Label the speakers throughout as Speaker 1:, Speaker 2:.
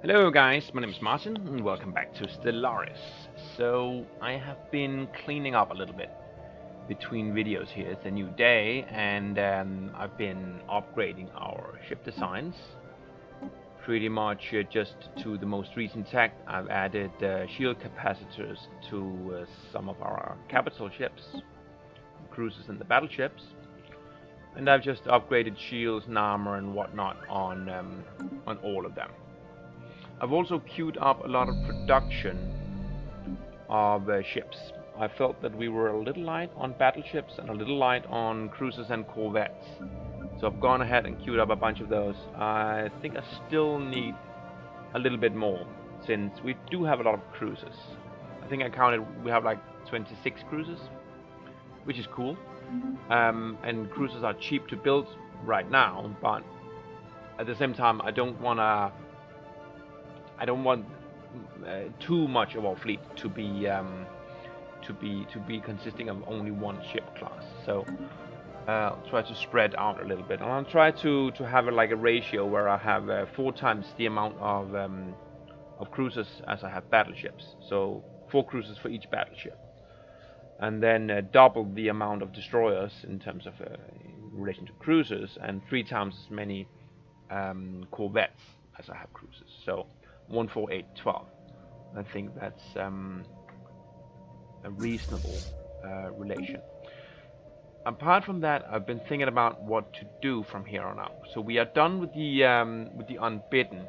Speaker 1: Hello guys, my name is Martin and welcome back to Stellaris. So I have been cleaning up a little bit between videos here. It's a new day and I've been upgrading our ship designs pretty much just to the most recent tech. I've added shield capacitors to some of our capital ships, cruisers and the battleships, and I've just upgraded shields and armor and whatnot on all of them. I've also queued up a lot of production of ships. I felt that we were a little light on battleships and a little light on cruisers and corvettes. So I've gone ahead and queued up a bunch of those. I think I still need a little bit more, since we do have a lot of cruisers. I think I counted, we have like 26 cruisers, which is cool. And cruisers are cheap to build right now, but at the same time I don't want too much of our fleet to be consisting of only one ship class. So I'll try to spread out a little bit, and I'll try to have like a ratio where I have 4 times the amount of cruisers as I have battleships. So 4 cruisers for each battleship, and then double the amount of destroyers in terms of in relation to cruisers, and 3 times as many corvettes as I have cruisers. So 1, 4, 8, 12. I think that's a reasonable relation. Apart from that, I've been thinking about what to do from here on out. So we are done with the unbidden.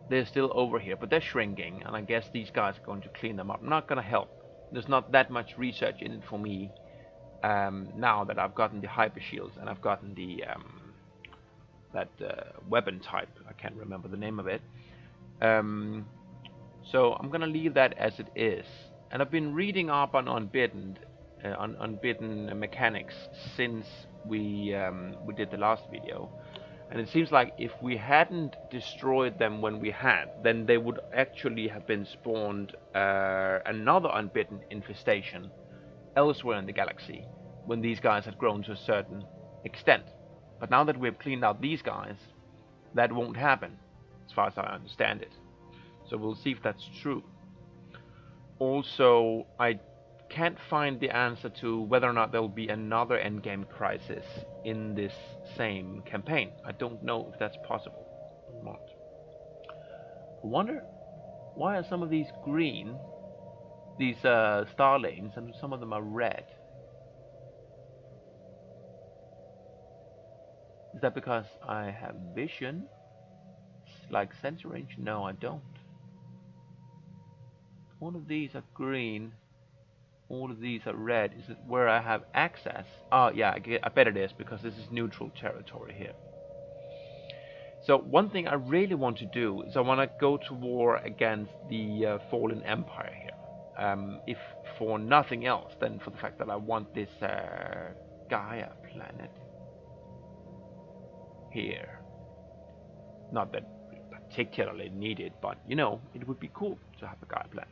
Speaker 1: They're still over here, but they're shrinking, and I guess these guys are going to clean them up. I'm not going to help. There's not that much research in it for me now that I've gotten the hyper shields and I've gotten the weapon type. I can't remember the name of it. So I'm gonna leave that as it is. And I've been reading up on unbidden mechanics since we did the last video, and it seems like if we hadn't destroyed them when we had, then they would actually have been spawned another unbidden infestation elsewhere in the galaxy when these guys had grown to a certain extent. But now that we've cleaned out these guys, that won't happen, as far as I understand it. So we'll see if that's true. Also, I can't find the answer to whether or not there will be another endgame crisis in this same campaign. I don't know if that's possible or not. I wonder, why are some of these green, these star lanes, and some of them are red? Is that because I have vision? Like sensor range? No, I don't. All of these are green. All of these are red. Is it where I have access? Oh yeah, I bet it is, because this is neutral territory here. So one thing I really want to do is I want to go to war against the fallen empire here. If for nothing else than for the fact that I want this Gaia planet here. Not that we particularly need it, but you know, it would be cool to have a Gaia planet.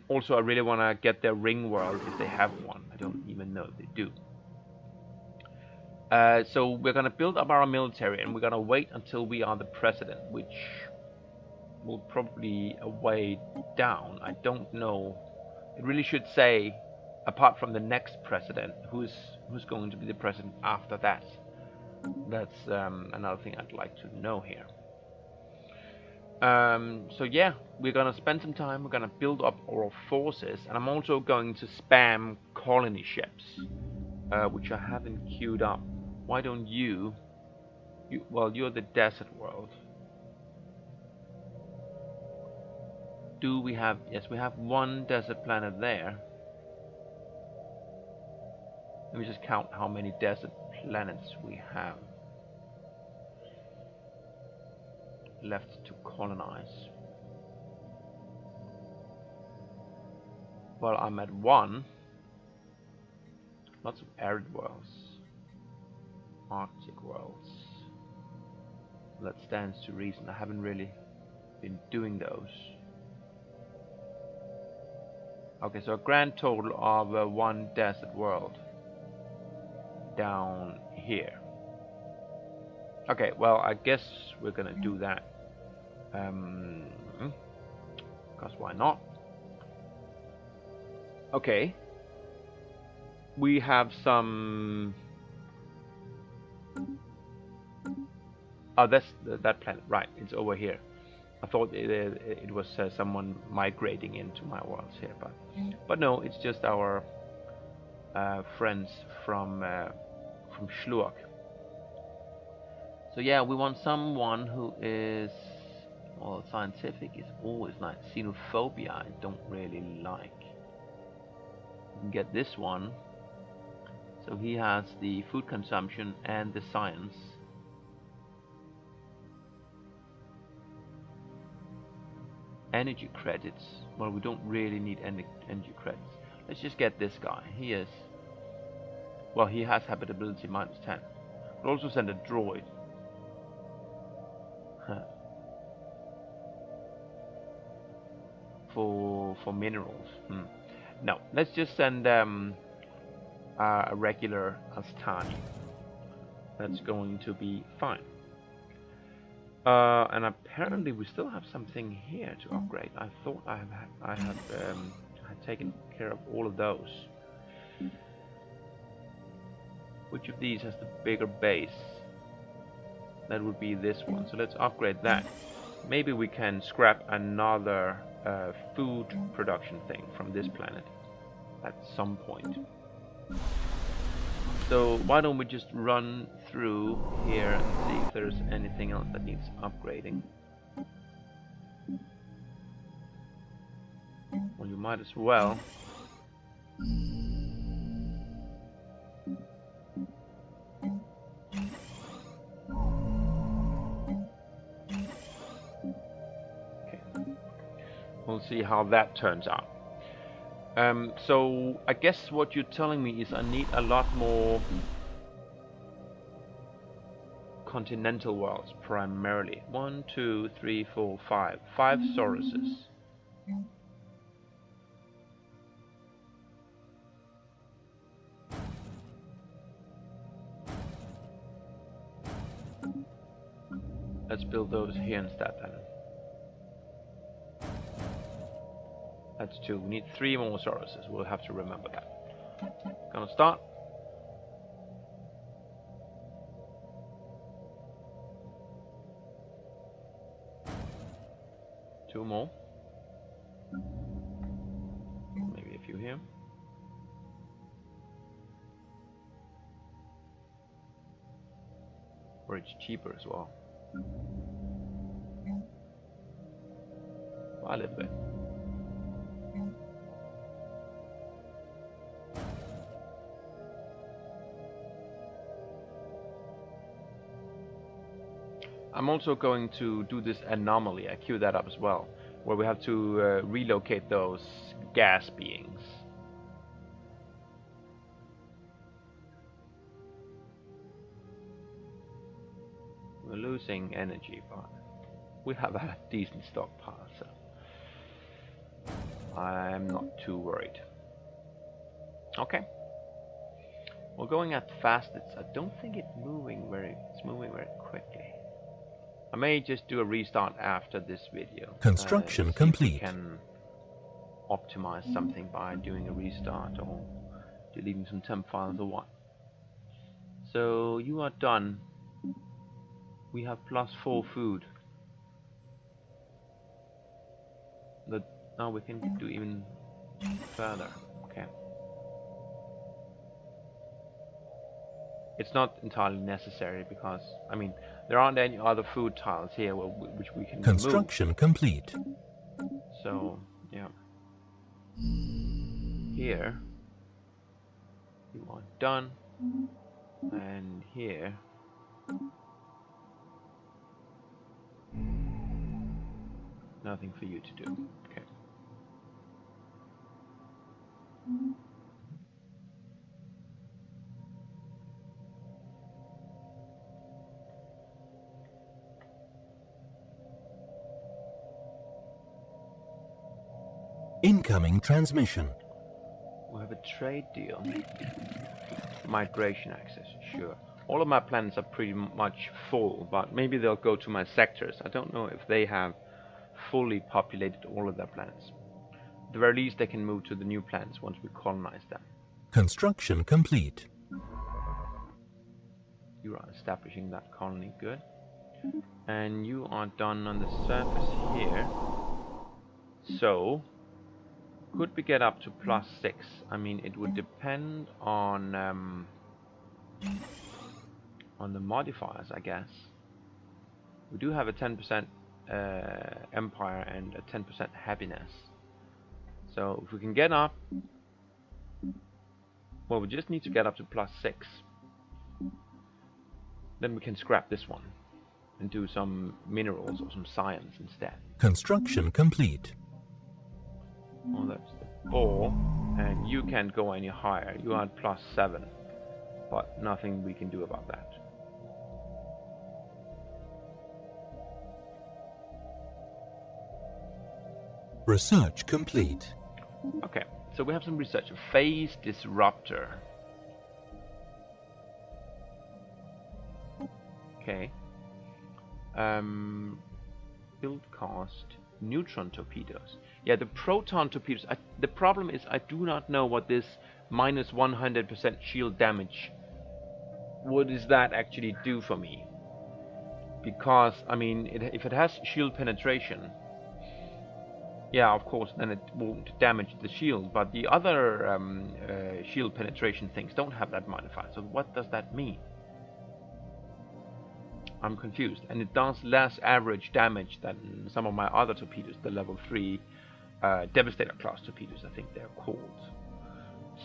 Speaker 1: Also, I really want to get their ring world if they have one. I don't even know if they do. So we're going to build up our military, and we're going to wait until we are the president, which will probably a way down. I don't know. It really should say, apart from the next president, who's going to be the president after that. That's another thing I'd like to know here. So yeah, we're gonna spend some time. We're gonna build up our forces, and I'm also going to spam colony ships, which I haven't queued up. Why don't you? Well, you're the desert world. Do we have? Yes, we have one desert planet there. Let me just count how many desert planets we have left to colonize. Well, I'm at 1. Lots of arid worlds, Arctic worlds. That stands to reason. I haven't really been doing those. Okay, so a grand total of 1 desert world down here. Okay, well, I guess we're gonna do that. Because why not? Okay. We have some... Oh, that's that planet. Right, it's over here. I thought it was someone migrating into my worlds here, but no, it's just our friends from Schlurk. So yeah, we want someone who is, well, scientific is always nice. Xenophobia I don't really like. You can get this one. So he has the food consumption and the science. Energy credits. Well, we don't really need energy credits. Let's just get this guy. He is... Well, he has habitability -10. We'll also send a droid. For minerals. No, let's just send a regular Astani. That's going to be fine. And apparently we still have something here to upgrade. I thought I had taken care of all of those. Which of these has the bigger base? That would be this one. So let's upgrade that. Maybe we can scrap another food production thing from this planet at some point. So why don't we just run through here and see if there's anything else that needs upgrading. Well, you might as well. Okay. We'll see how that turns out. So I guess what you're telling me is I need a lot more continental worlds primarily. 1, 2, 3, 4, 5. 5 Sauruses. Let's build those here instead then. That's 2. We need 3 more Sauruses. We'll have to remember that. Gonna start. Two more. Maybe a few here. Or it's cheaper as well. A little bit. I'm also going to do this anomaly. I queue that up as well, where we have to relocate those gas beings. We're losing energy, but we have a decent stockpile, so I'm not too worried. Okay. We're going at fastest. I don't think it's moving very quickly. I may just do a restart after this video.
Speaker 2: Construction
Speaker 1: see
Speaker 2: complete.
Speaker 1: If we can optimize something by doing a restart or deleting some temp files or what. So you are done. We have +4 food. But now we can do even further. Okay. It's not entirely necessary because, I mean, there aren't any other food tiles here which we can
Speaker 2: Construction
Speaker 1: remove.
Speaker 2: complete.
Speaker 1: So, yeah. Here, you are done. And here, nothing for you to do. Okay.
Speaker 2: Incoming transmission.
Speaker 1: We have a trade deal. Migration access, sure. All of my planets are pretty much full, but maybe they'll go to my sectors. I don't know if they have fully populated all of their planets. At the very least, they can move to the new planets once we colonize them.
Speaker 2: Construction complete.
Speaker 1: You are establishing that colony, good. And you are done on the surface here. So, could we get up to +6? I mean, it would depend on the modifiers, I guess. We do have a 10% empire and a 10% happiness. So if we can get up, well, we just need to get up to +6. Then we can scrap this one and do some minerals or some science instead.
Speaker 2: Construction complete.
Speaker 1: Oh, that's the 4, and you can't go any higher. You are at +7, but nothing we can do about that.
Speaker 2: Research complete.
Speaker 1: Okay, so we have some research. Phase disruptor. Okay. Build cost. Neutron torpedoes. Yeah, the proton torpedoes. The problem is I do not know what this -100% shield damage. What does that actually do for me? Because I mean, if it has shield penetration, yeah, of course, then it won't damage the shield. But the other shield penetration things don't have that modifier. So what does that mean? I'm confused. And it does less average damage than some of my other torpedoes, the level 3 Devastator class torpedoes, I think they're called.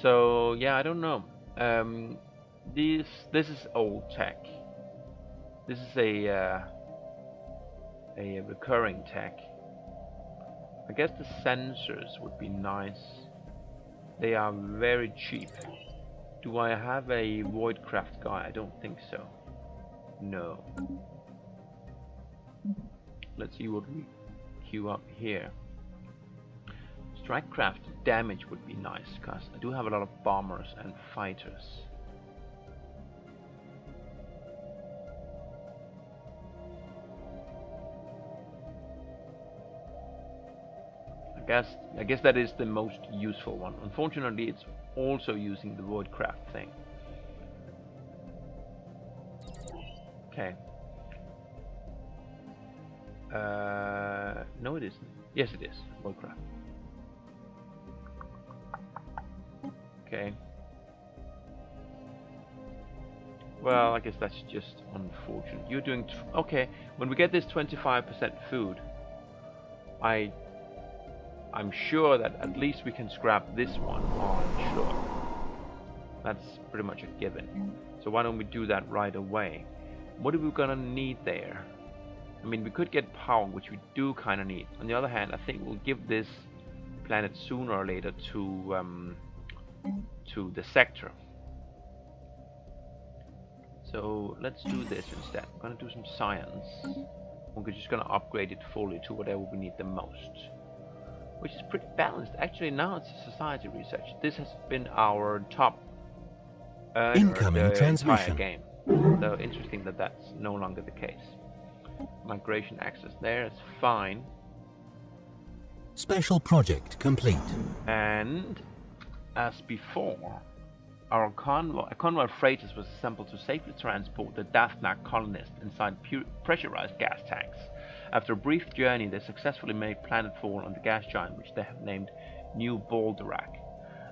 Speaker 1: So yeah, I don't know. This is old tech. This is a recurring tech. I guess the sensors would be nice. They are very cheap. Do I have a Voidcraft guy? I don't think so. No. Let's see what we queue up here. Strikecraft damage would be nice, because I do have a lot of bombers and fighters. I guess that is the most useful one. Unfortunately, it's also using the Voidcraft thing. Okay. No, it isn't. Yes, it is. Voidcraft. Okay. Well, I guess that's just unfortunate. You're doing okay. When we get this 25% food, I'm sure that at least we can scrap this one on shore. That's pretty much a given. So why don't we do that right away? What are we gonna need there? I mean, we could get power, which we do kind of need. On the other hand, I think we'll give this planet sooner or later to the sector. So let's do this instead. I'm gonna do some science. We're just gonna upgrade it fully to whatever we need the most, which is pretty balanced. Actually, now it's society research. This has been our top
Speaker 2: incoming transmission
Speaker 1: game. So interesting that that's no longer the case. Migration access there is fine.
Speaker 2: Special project complete.
Speaker 1: And as before, our convoy of freighters was assembled to safely transport the Dathnak colonists inside pressurized gas tanks. After a brief journey, they successfully made planetfall on the gas giant, which they have named New Balderak.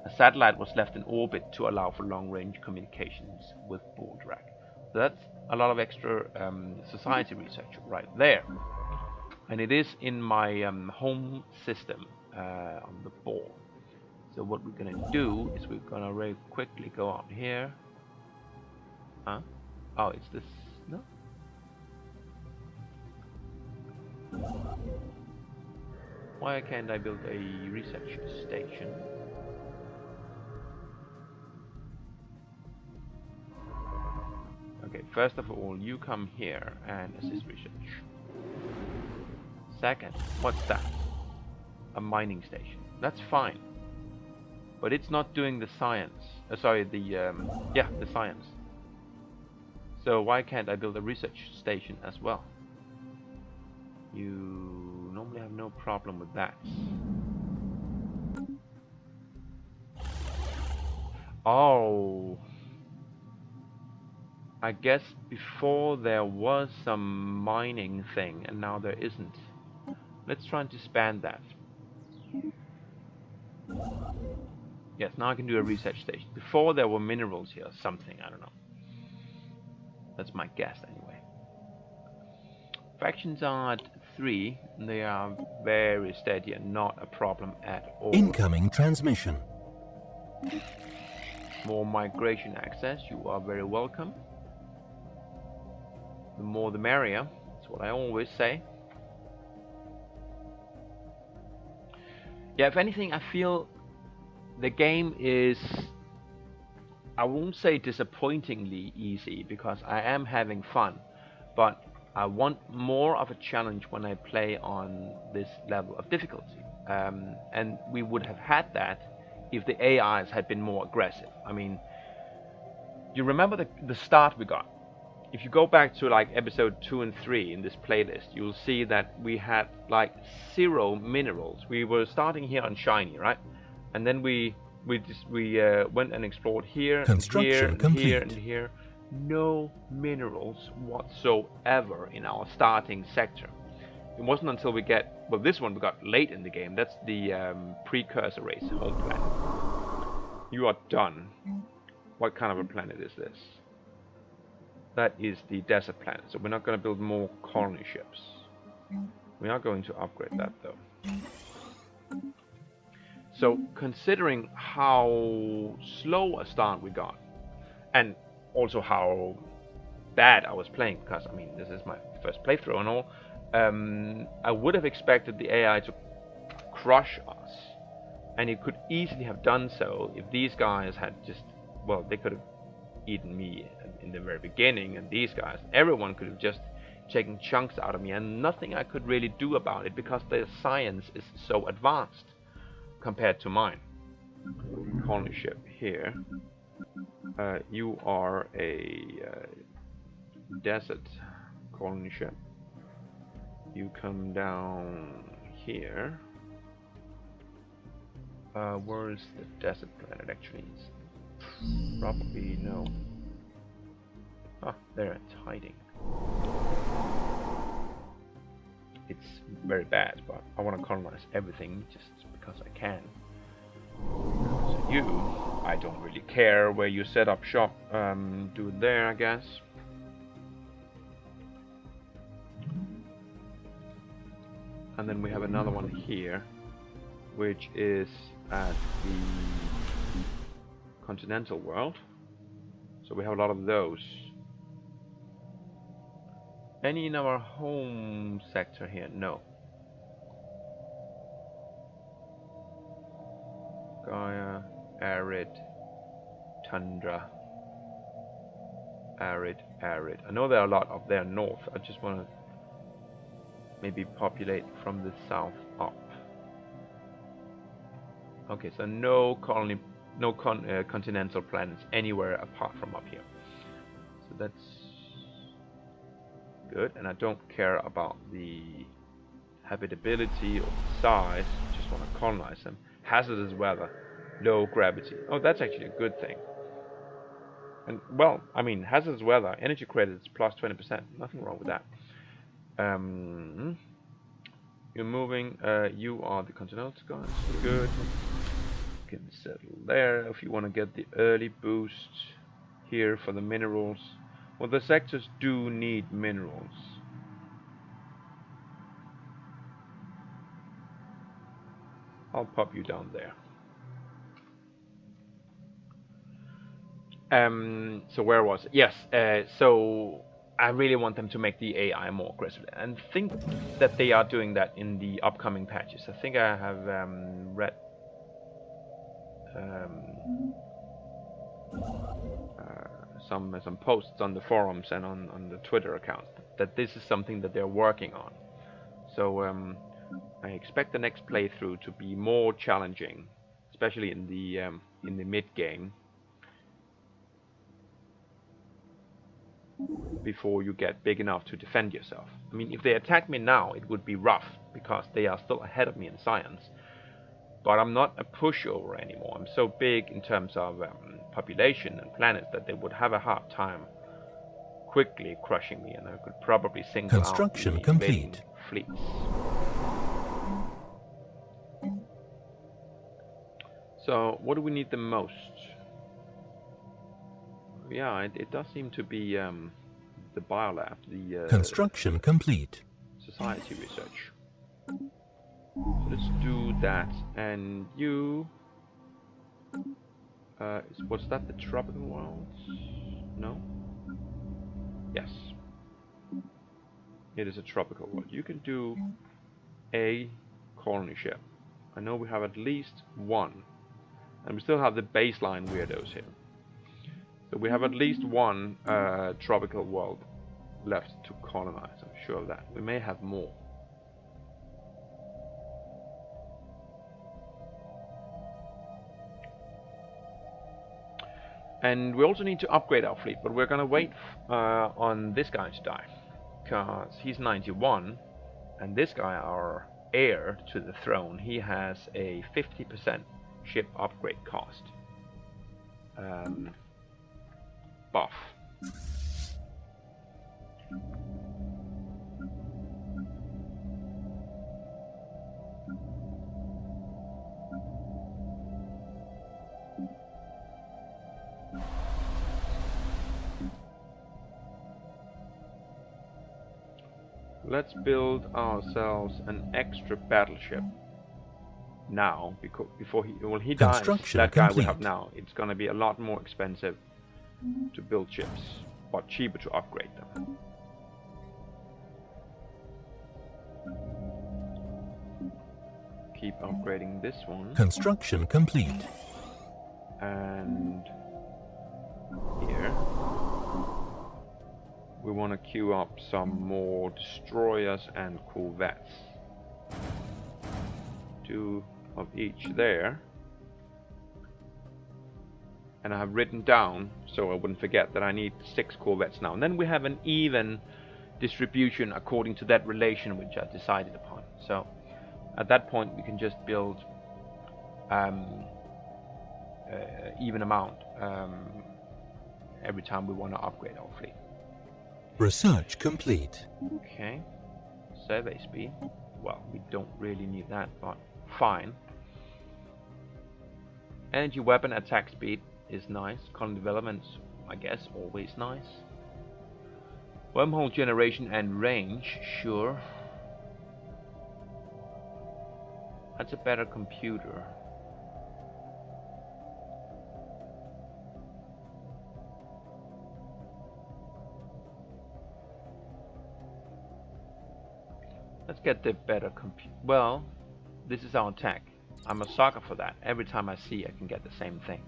Speaker 1: A satellite was left in orbit to allow for long-range communications with Balderak. So that's a lot of extra society research right there. And it is in my home system on the board. So what we're going to do is we're going to very quickly go out here. Huh? Oh, it's this... No? Why can't I build a research station? Okay, first of all, you come here and assist research. Second, what's that? A mining station. That's fine. But it's not doing the science. Sorry, the science. So why can't I build a research station as well? You normally have no problem with that. Oh, I guess before there was some mining thing and now there isn't. Let's try and disband that. Yes, now I can do a research station. Before there were minerals here, something, I don't know. That's my guess anyway. Factions are at 3, and they are very steady and not a problem at all.
Speaker 2: Incoming transmission.
Speaker 1: More migration access, you are very welcome. The more the merrier, that's what I always say. Yeah, if anything, I feel the game is, I won't say disappointingly easy, because I am having fun, but I want more of a challenge when I play on this level of difficulty. And we would have had that if the AIs had been more aggressive. I mean, you remember the start we got? If you go back to like episode 2 and 3 in this playlist, you'll see that we had like 0 minerals. We were starting here on shiny, right? And then we went and explored here,
Speaker 2: Construction
Speaker 1: and
Speaker 2: complete.
Speaker 1: here, and here. No minerals whatsoever in our starting sector. It wasn't until we get, well, this one we got late in the game. That's the precursor race home planet. You are done. What kind of a planet is this? That is the desert planet, so we're not going to build more colony ships. We are going to upgrade that though. So considering how slow a start we got, and also how bad I was playing, because I mean this is my first playthrough and all, I would have expected the AI to crush us, and it could easily have done so if these guys had just, well, they could have eaten me in the very beginning, and these guys, everyone could have just taken chunks out of me, and nothing I could really do about it because their science is so advanced compared to mine. Colony ship here. You are a desert colony ship. You come down here. Where is the desert planet actually? It's probably no. Ah, there it's hiding. It's very bad, but I want to colonize everything just because I can. So you, I don't really care where you set up shop. Do it there, I guess. And then we have another one here, which is at the continental world. So we have a lot of those. Any in our home sector here? No. Gaia, arid, tundra, arid. I know there are a lot up there north. I just want to maybe populate from the south up. Okay, so no colony, no continental planets anywhere apart from up here. So that's good, and I don't care about the habitability or the size. Just want to colonize them. Hazardous weather, low gravity. Oh, that's actually a good thing. And well, I mean, hazardous weather, energy credits plus 20%. Nothing wrong with that. You're moving. You are the continental guys. Good. You can settle there if you want to get the early boost here for the minerals. Well, the sectors do need minerals. I'll pop you down there. So where was it? Yes, so I really want them to make the AI more aggressive, and think that they are doing that in the upcoming patches. I think I have read some posts on the forums and on the Twitter account that this is something that they're working on. So I expect the next playthrough to be more challenging, especially in the mid game. before you get big enough to defend yourself. I mean, if they attack me now, it would be rough, because they are still ahead of me in science. But I'm not a pushover anymore. I'm so big in terms of population and planets that they would have a hard time quickly crushing me, and I could probably single out the invading fleets. So, what do we need the most? Yeah, it does seem to be the biolab, the
Speaker 2: construction complete.
Speaker 1: Society research. So let's do that. And you, was that the tropical worlds? No. Yes. It is a tropical world. You can do a colony ship. I know we have at least one, and we still have the baseline weirdos here. So we have at least one tropical world left to colonize. I'm sure of that. We may have more. And we also need to upgrade our fleet, but we're gonna wait on this guy to die, because he's 91, and this guy, our heir to the throne, he has a 50% ship upgrade cost buff. Let's build ourselves an extra battleship now, because before he dies, that guy we have now, it's gonna be a lot more expensive to build ships, but cheaper to upgrade them. Keep upgrading this one.
Speaker 2: Construction complete.
Speaker 1: And here we want to queue up some more destroyers and corvettes. 2 of each there. And I have written down, so I wouldn't forget, that I need 6 corvettes now. And then we have an even distribution according to that relation which I decided upon. So at that point we can just build even amount every time we want to upgrade our fleet.
Speaker 2: Research complete.
Speaker 1: Okay. Survey speed. Well, we don't really need that, but fine. Energy weapon attack speed is nice. Colony development's, I guess, always nice. Wormhole generation and range, sure. That's a better computer. Let's get the better compute. Well, this is our tech. I'm a sucker for that. Every time I see I can get the same thing,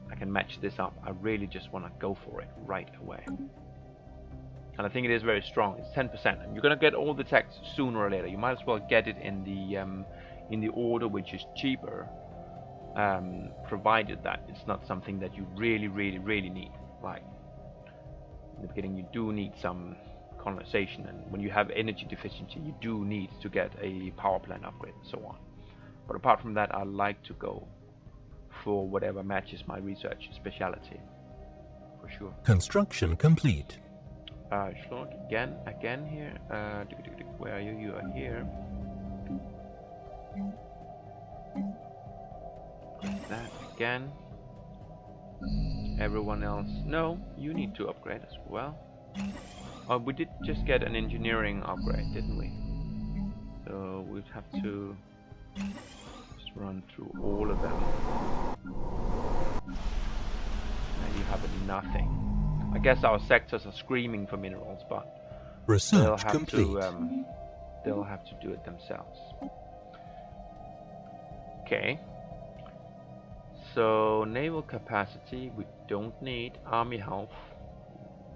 Speaker 1: I can match this up. I really just want to go for it right away. And I think it is very strong. It's 10%, and you're gonna get all the techs sooner or later. You might as well get it in the order which is cheaper, provided that it's not something that you really need. Like in the beginning, you do need some colonization, and when you have energy deficiency, you do need to get a power plant upgrade and so on. But apart from that, I like to go for whatever matches my research speciality, for sure.
Speaker 2: Construction complete.
Speaker 1: Schlock, again here. Where are you? You are here. That again. Everyone else, no, you need to upgrade as well. Oh, we did just get an engineering upgrade, didn't we? So we'd have to just run through all of them. And you have nothing. I guess our sectors are screaming for minerals, but
Speaker 2: research complete.
Speaker 1: They'll have to do it themselves. Okay. So naval capacity we don't need. Army health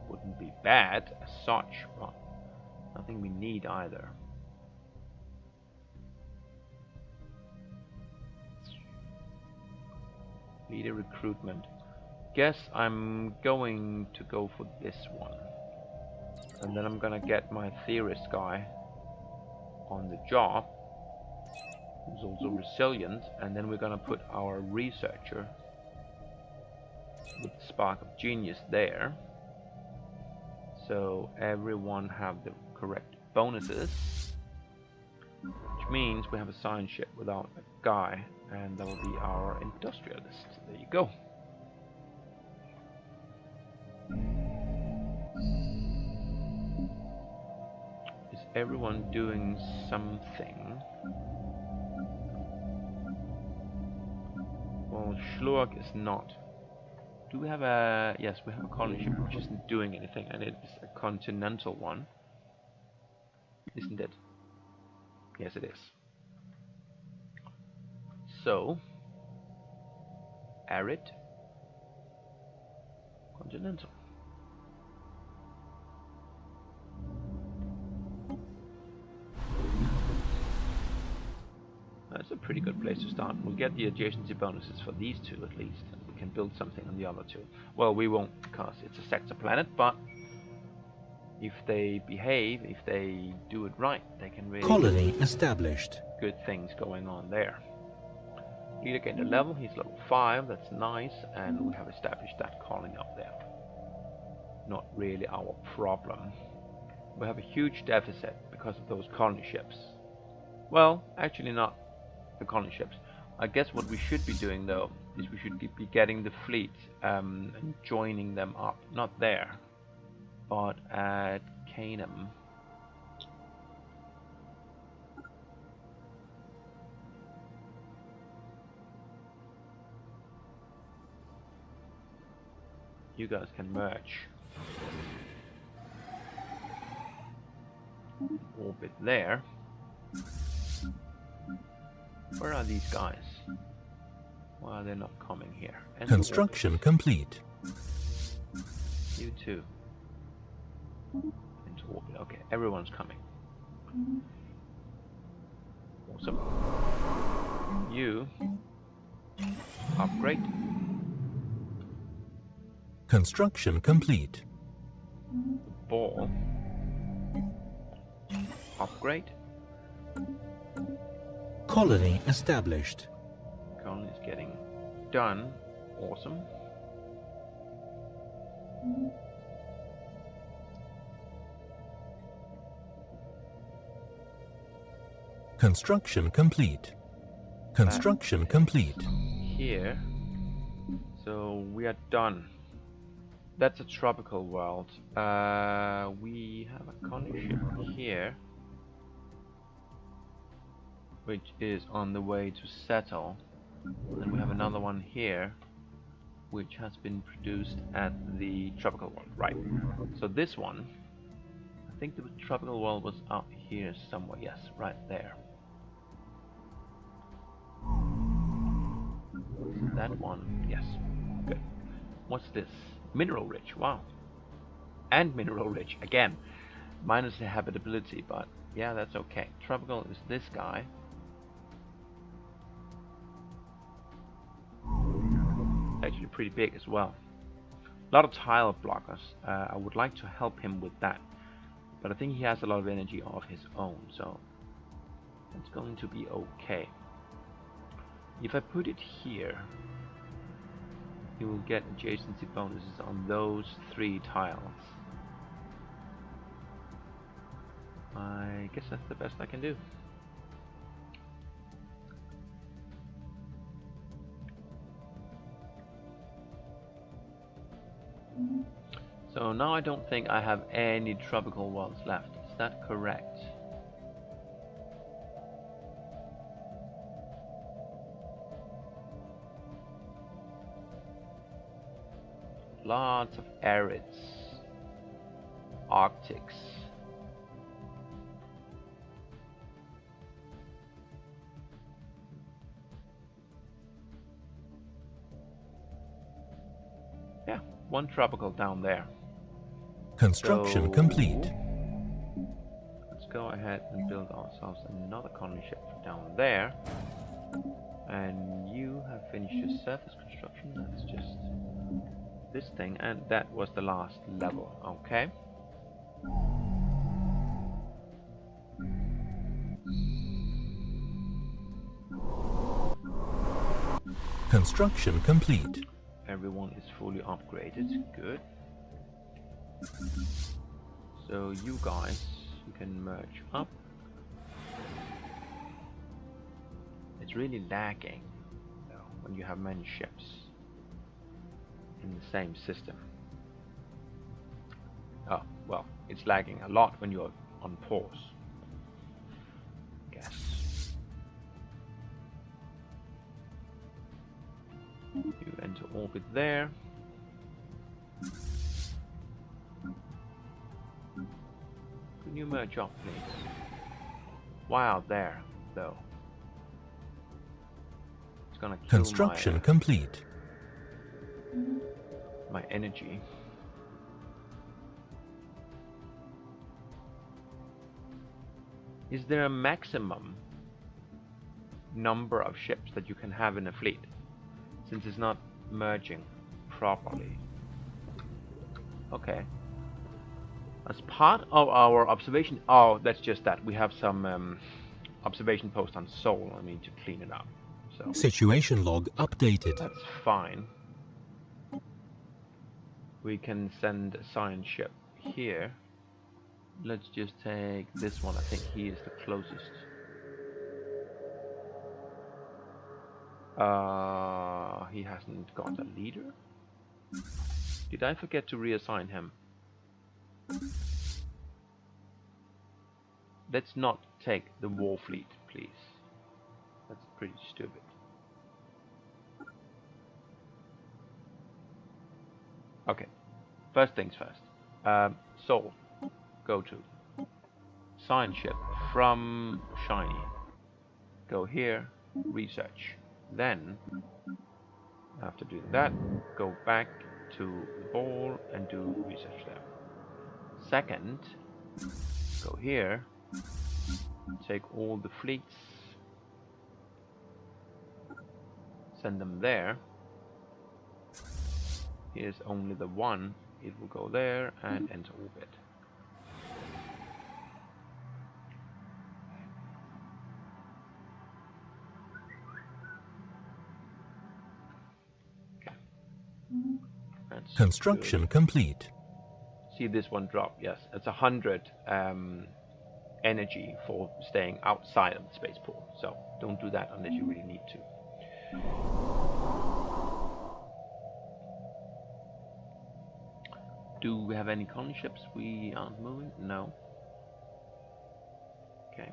Speaker 1: wouldn't be bad as such, but nothing we need either. Leader recruitment. guess I'm going to go for this one. And then I'm gonna get my theorist guy on the job, who's also resilient, and then we're gonna put our researcher with the spark of genius there. So everyone have the correct bonuses, which means we have a science ship without a guy, and that will be our industrialist. There you go. Is everyone doing something? Well, Schlurg is not. Do we have a... Yes, we have a colony ship which isn't doing anything, and it's a continental one. Isn't it? Yes, it is. So, arid, continental. That's a pretty good place to start. We'll get the adjacency bonuses for these two at least, and we can build something on the other two. Well, we won't because it's a sector planet, but if they behave, if they do it right, they can really
Speaker 2: Colony established.
Speaker 1: Good things going on there. Leader gained a level, he's level 5, that's nice, and we have established that colony up there. Not really our problem. We have a huge deficit because of those colony ships. Well, actually not the colony ships. I guess what we should be doing though is we should be getting the fleet and joining them up. Not there, but at Canaan. You guys can merge. Orbit there. Where are these guys? Why are they not coming here? Enter
Speaker 2: Construction
Speaker 1: orbit.
Speaker 2: complete.
Speaker 1: You too. Into orbit. Okay, everyone's coming. Awesome. You upgrade.
Speaker 2: Construction complete.
Speaker 1: Ball. Upgrade.
Speaker 2: Colony established.
Speaker 1: Colony is getting done. Awesome.
Speaker 2: Construction complete. Construction complete.
Speaker 1: Here. So we are done. That's a tropical world. We have a colony ship here, which is on the way to settle. And we have another one here, which has been produced at the tropical world. Right. So this one, I think the tropical world was up here somewhere. Yes, right there. That one, yes. Good. What's this? Mineral rich, wow. And mineral rich, again. Minus the habitability, but yeah, that's okay. Tropical is this guy. Actually pretty big as well. A lot of tile blockers. I would like to help him with that. But I think he has a lot of energy of his own, so it's going to be okay. If I put it here, you will get adjacency bonuses on those 3 tiles. I guess that's the best I can do. So now I don't think I have any tropical worlds left. Is that correct? Lots of arids, arctics. Yeah, 1 tropical down there.
Speaker 2: Construction complete.
Speaker 1: Let's go ahead and build ourselves another colony ship down there. And you have finished your surface construction. Let's just this thing, and that was the last level. Okay.
Speaker 2: Construction complete.
Speaker 1: Everyone is fully upgraded. Good. So you guys, you can merge up. It's really lagging though, when you have many ships in the same system. Oh, well, it's lagging a lot when you're on pause. Guess. You enter orbit there. Can you merge up, please? Why out there, though? It's gonna kill
Speaker 2: Construction complete.
Speaker 1: my energy. Is there a maximum number of ships that you can have in a fleet? Since it's not merging properly. Okay. As part of our observation... Oh, that's just that. We have some observation post on Sol. I need to clean it up. So
Speaker 2: Situation log updated.
Speaker 1: that's fine. We can send a science ship here. Let's just take this one. I think he is the closest. He hasn't got a leader. Did I forget to reassign him? Let's not take the war fleet, please. That's pretty stupid. Okay, first things first. Sol, go to science ship from Shiny. Go here, research. Then, after doing that, go back to the ball and do research there. Second, go here, take all the fleets, send them there. Here's only the one, it will go there and enter orbit. That's
Speaker 2: Construction
Speaker 1: good.
Speaker 2: complete.
Speaker 1: See this one drop? Yes, it's 100 energy for staying outside of the spaceport. So don't do that unless you really need to. Do we have any colony ships we aren't moving? No. Okay.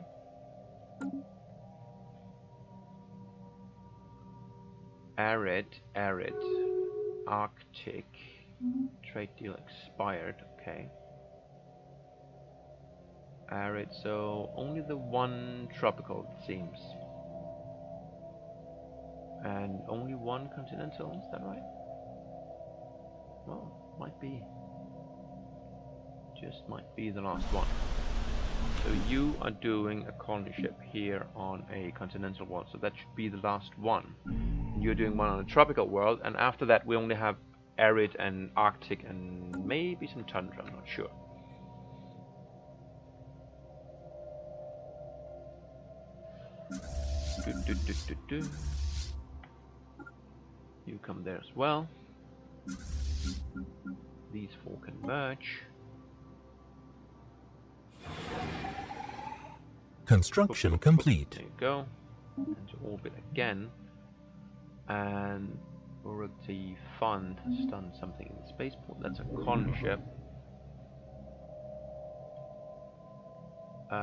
Speaker 1: Arid, Arctic, trade deal expired. Okay. Arid, so only the one tropical, it seems. And only one continental, is that right? Well, might be. Just might be the last one. So you are doing a colony ship here on a continental world, so that should be the last one. And you're doing one on a tropical world, and after that we only have arid and Arctic and maybe some tundra, I'm not sure. You come there as well. These four can merge.
Speaker 2: Construction complete.
Speaker 1: There you go. Into orbit again. And Urukti Fund has done something in the spaceport. That's a colony ship. Where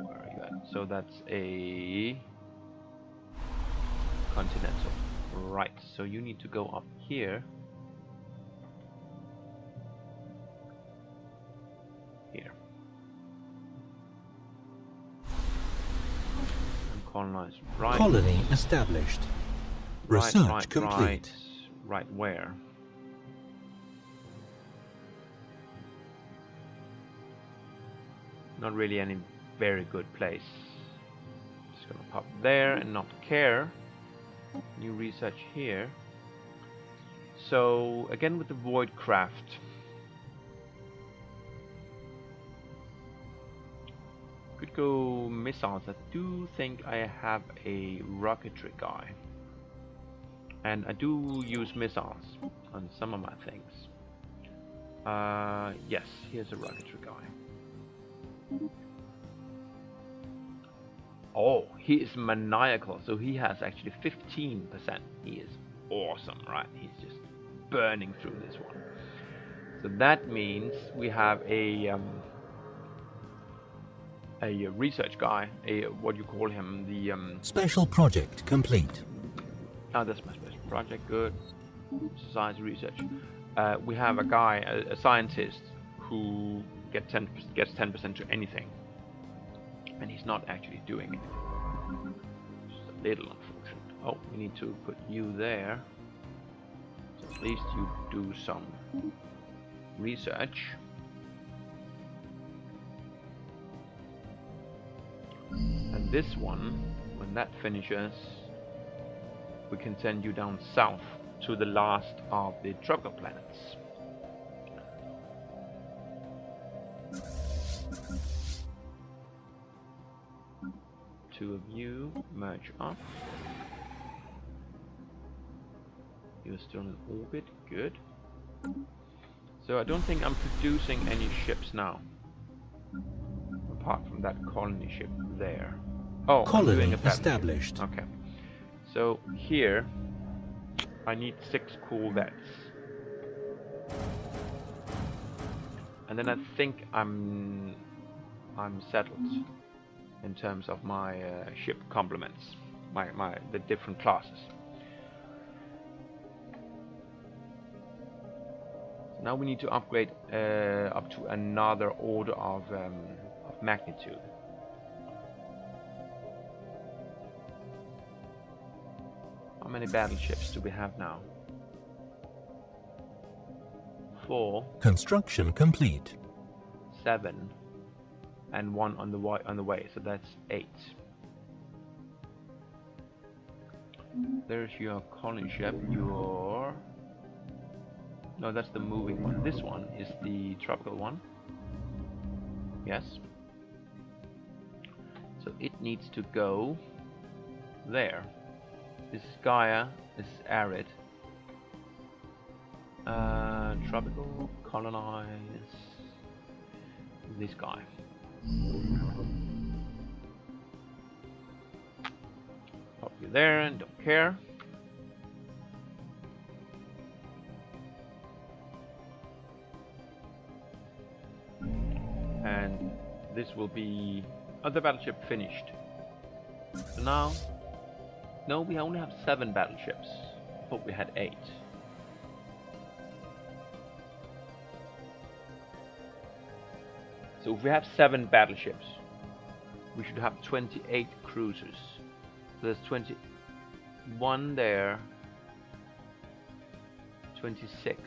Speaker 1: are you at? So that's a continental. Right, so you need to go up here. Here. And colonize right.
Speaker 2: Colony established. Research complete.
Speaker 1: Right where? Not really any very good place. Just gonna pop there and not care. New research here. So again with the void craft, could go missiles. I do think I have a rocketry guy, and I do use missiles on some of my things. Yes, here's a rocketry guy. Oh, he is maniacal, so he has actually 15%. He is awesome, right? He's just burning through this one. So that means we have a research guy, what you call him, the
Speaker 2: Special project complete.
Speaker 1: oh, that's my special project. Good. Science research. We have a guy, a scientist, who gets 10% to anything, and he's not actually doing anything. Just a little unfortunate. Oh, we need to put you there. So at least you do some research. And this one, when that finishes, we can send you down south to the last of the tropical planets. Two of you merge up. You're still in orbit, good. So I don't think I'm producing any ships now, apart from that colony ship there. Oh,
Speaker 2: Colony
Speaker 1: I'm doing a
Speaker 2: established.
Speaker 1: battleship. Okay. So here, I need 6 corvettes, and then I think I'm settled in terms of my ship complements, the different classes. So now we need to upgrade up to another order of magnitude. How many battleships do we have now? 4.
Speaker 2: Construction complete.
Speaker 1: 7. And 1 on the way, so that's 8. There's your colony ship. No, that's the moving one. This one is the tropical one. Yes. So it needs to go there. This is Gaia. This is arid. Tropical, colonize this guy. Pop you there and don't care. And this will be other battleship finished. So now, no, we only have 7 battleships. I thought we had 8. So if we have 7 battleships, we should have 28 cruisers. So there's 21 there, 26.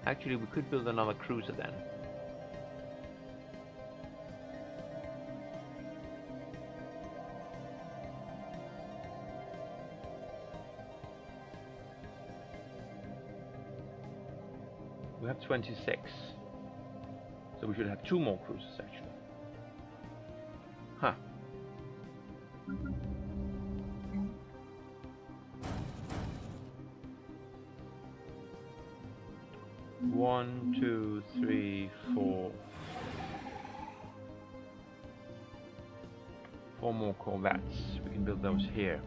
Speaker 1: Actually, we could build another cruiser then. We have 26, so we should have 2 more cruisers actually. Huh. One, 2, 3, 4. 4 more corvettes. We can build those here.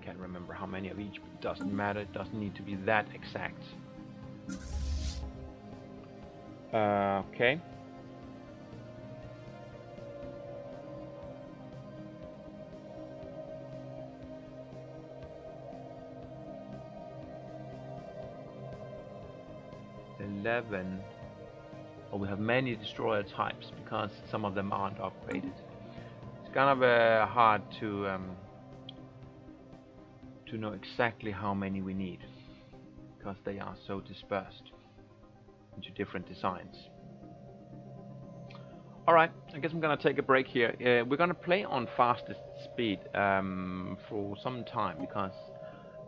Speaker 1: Can't remember how many of each, but it doesn't matter. It doesn't need to be that exact. Okay. Oh, we have many destroyer types because some of them aren't upgraded. It's kind of hard to know exactly how many we need because they are so dispersed into different designs. Alright, I guess I'm gonna take a break here. We're gonna play on fastest speed for some time, because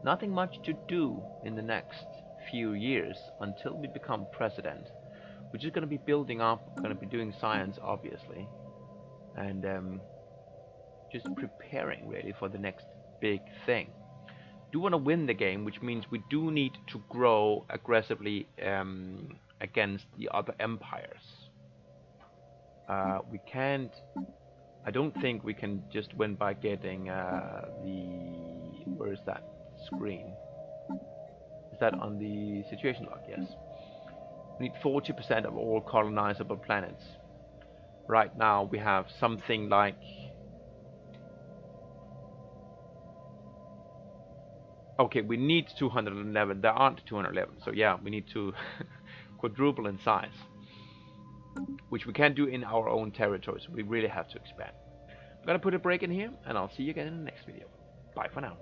Speaker 1: nothing much to do in the next few years until we become president. We're just going to be building up, going to be doing science, obviously, and just preparing really for the next big thing. Do want to win the game, which means we do need to grow aggressively against the other empires. We can't. I don't think we can just win by getting where is that screen? Is that on the situation log? Yes. We need 40% of all colonizable planets. Right now we have something like, okay, we need 211. There aren't 211, so yeah, we need to quadruple in size, which we can't do in our own territory, so we really have to expand. I'm gonna put a break in here, and I'll see you again in the next video. Bye for now.